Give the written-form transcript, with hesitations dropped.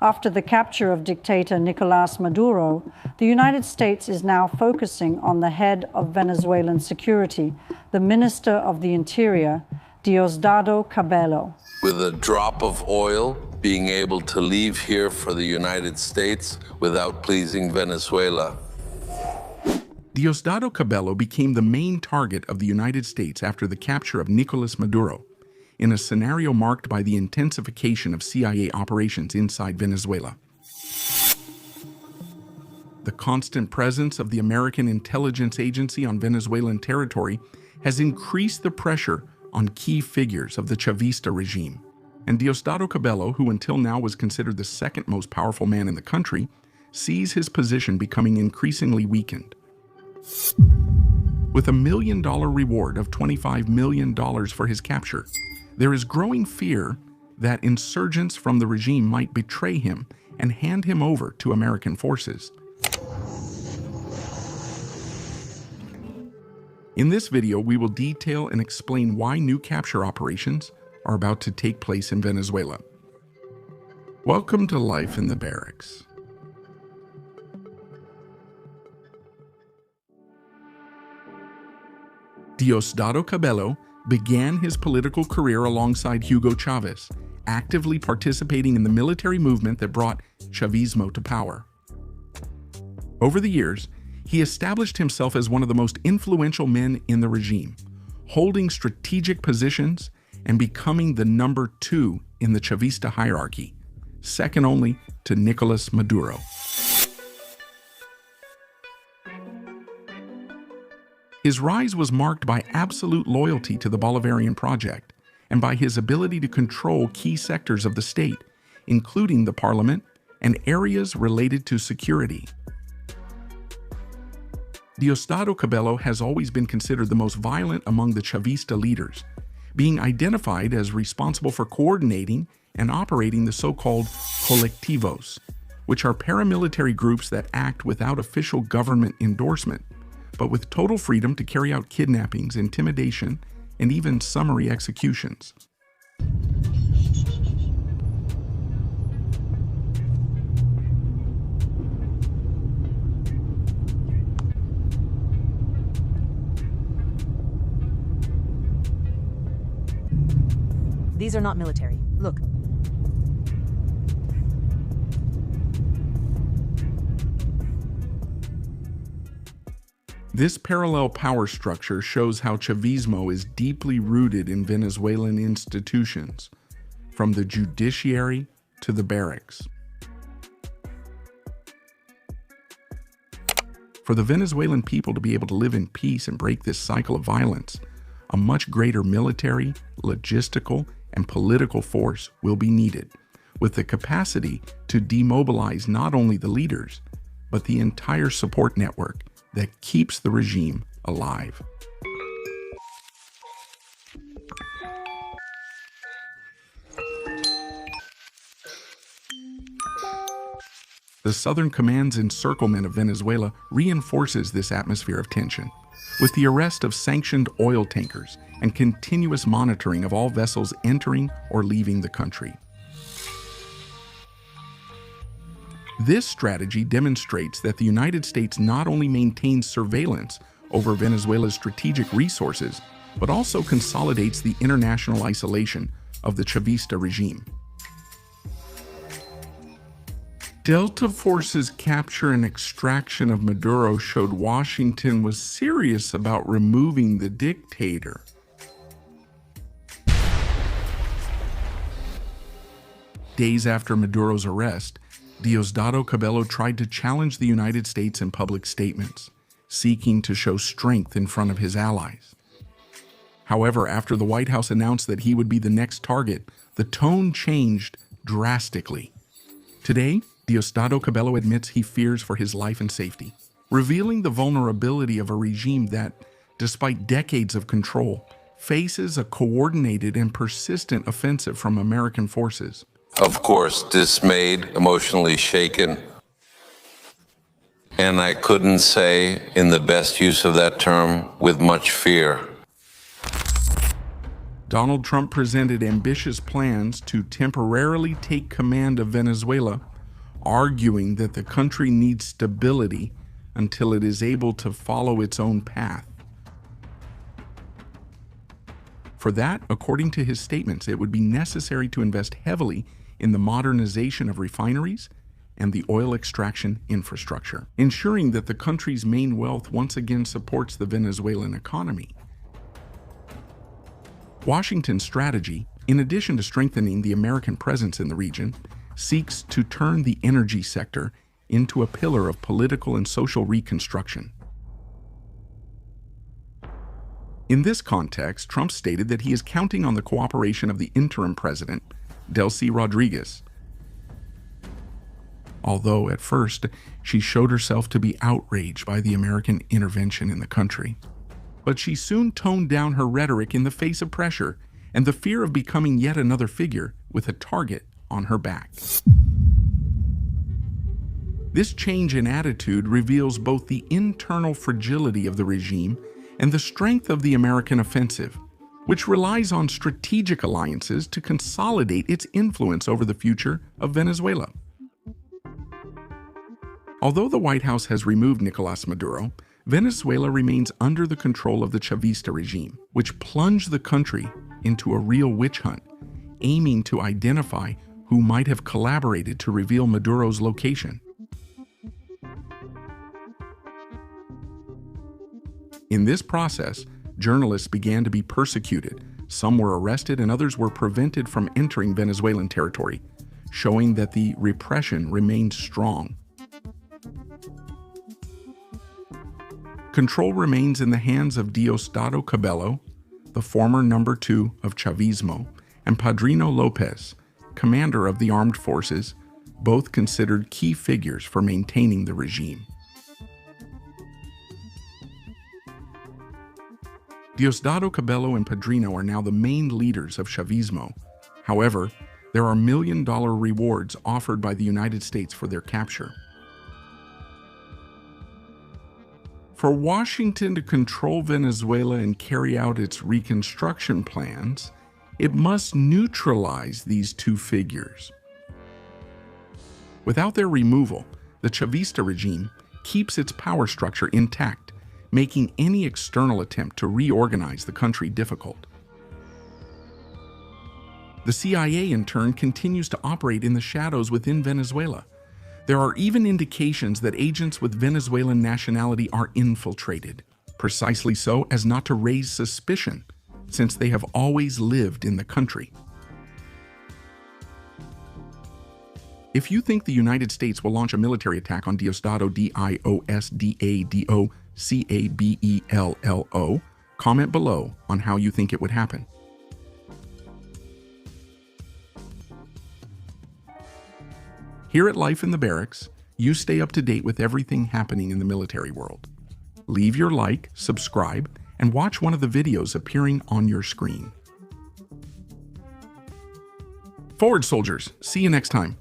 After the capture of dictator Nicolás Maduro, the United States is now focusing on the head of Venezuelan security, the Minister of the Interior, Diosdado Cabello. With a drop of oil, being able to leave here for the United States without pleasing Venezuela. Diosdado Cabello became the main target of the United States after the capture of Nicolás Maduro, in a scenario marked by the intensification of CIA operations inside Venezuela. The constant presence of the American intelligence agency on Venezuelan territory has increased the pressure on key figures of the Chavista regime. And Diosdado Cabello, who until now was considered the second most powerful man in the country, sees his position becoming increasingly weakened. With a $1 million reward of $25 million for his capture, there is growing fear that insurgents from the regime might betray him and hand him over to American forces. In this video, we will detail and explain why new capture operations are about to take place in Venezuela. Welcome to life in the barracks. Diosdado Cabello began his political career alongside Hugo Chavez, actively participating in the military movement that brought Chavismo to power. Over the years, he established himself as one of the most influential men in the regime, holding strategic positions and becoming the number 2 in the Chavista hierarchy, second only to Nicolás Maduro. His rise was marked by absolute loyalty to the Bolivarian project and by his ability to control key sectors of the state, including the parliament and areas related to security. Diosdado Cabello has always been considered the most violent among the Chavista leaders, being identified as responsible for coordinating and operating the so-called colectivos, which are paramilitary groups that act without official government endorsement, but with total freedom to carry out kidnappings, intimidation, and even summary executions. These are not military. Look. This parallel power structure shows how Chavismo is deeply rooted in Venezuelan institutions, from the judiciary to the barracks. For the Venezuelan people to be able to live in peace and break this cycle of violence, a much greater military, logistical, and political force will be needed, with the capacity to demobilize not only the leaders, but the entire support network that keeps the regime alive. The Southern Command's encirclement of Venezuela reinforces this atmosphere of tension, with the arrest of sanctioned oil tankers and continuous monitoring of all vessels entering or leaving the country. This strategy demonstrates that the United States not only maintains surveillance over Venezuela's strategic resources, but also consolidates the international isolation of the Chavista regime. Delta Force's capture and extraction of Maduro showed Washington was serious about removing the dictator. Days after Maduro's arrest, Diosdado Cabello tried to challenge the United States in public statements, seeking to show strength in front of his allies. However, after the White House announced that he would be the next target, the tone changed drastically. Today, Diosdado Cabello admits he fears for his life and safety, revealing the vulnerability of a regime that, despite decades of control, faces a coordinated and persistent offensive from American forces. Of course, dismayed, emotionally shaken, and I couldn't say, in the best use of that term, with much fear. Donald Trump presented ambitious plans to temporarily take command of Venezuela arguing that the country needs stability until it is able to follow its own path. For that, according to his statements, it would be necessary to invest heavily in the modernization of refineries and the oil extraction infrastructure, ensuring that the country's main wealth once again supports the Venezuelan economy. Washington's strategy, in addition to strengthening the American presence in the region, seeks to turn the energy sector into a pillar of political and social reconstruction. In this context, Trump stated that he is counting on the cooperation of the interim president, Delcy Rodriguez. Although, at first, she showed herself to be outraged by the American intervention in the country. But she soon toned down her rhetoric in the face of pressure and the fear of becoming yet another figure with a target on her back. This change in attitude reveals both the internal fragility of the regime and the strength of the American offensive, which relies on strategic alliances to consolidate its influence over the future of Venezuela. Although the White House has removed Nicolás Maduro, Venezuela remains under the control of the Chavista regime, which plunged the country into a real witch hunt, aiming to identify who might have collaborated to reveal Maduro's location. In this process, journalists began to be persecuted. Some were arrested and others were prevented from entering Venezuelan territory, showing that the repression remained strong. Control remains in the hands of Diosdado Cabello, the former number 2 of Chavismo, and Padrino Lopez, commander of the armed forces, both considered key figures for maintaining the regime. Diosdado Cabello and Padrino are now the main leaders of Chavismo. However, there are million-dollar rewards offered by the United States for their capture. For Washington to control Venezuela and carry out its reconstruction plans, it must neutralize these two figures. Without their removal, the Chavista regime keeps its power structure intact, making any external attempt to reorganize the country difficult. The CIA, in turn, continues to operate in the shadows within Venezuela. There are even indications that agents with Venezuelan nationality are infiltrated, precisely so as not to raise suspicion, since they have always lived in the country. If you think the United States will launch a military attack on Diosdado, Diosdado, comment below on how you think it would happen. Here at Life in the Barracks, you stay up to date with everything happening in the military world. Leave your like, subscribe, and watch one of the videos appearing on your screen. Forward, soldiers! See you next time.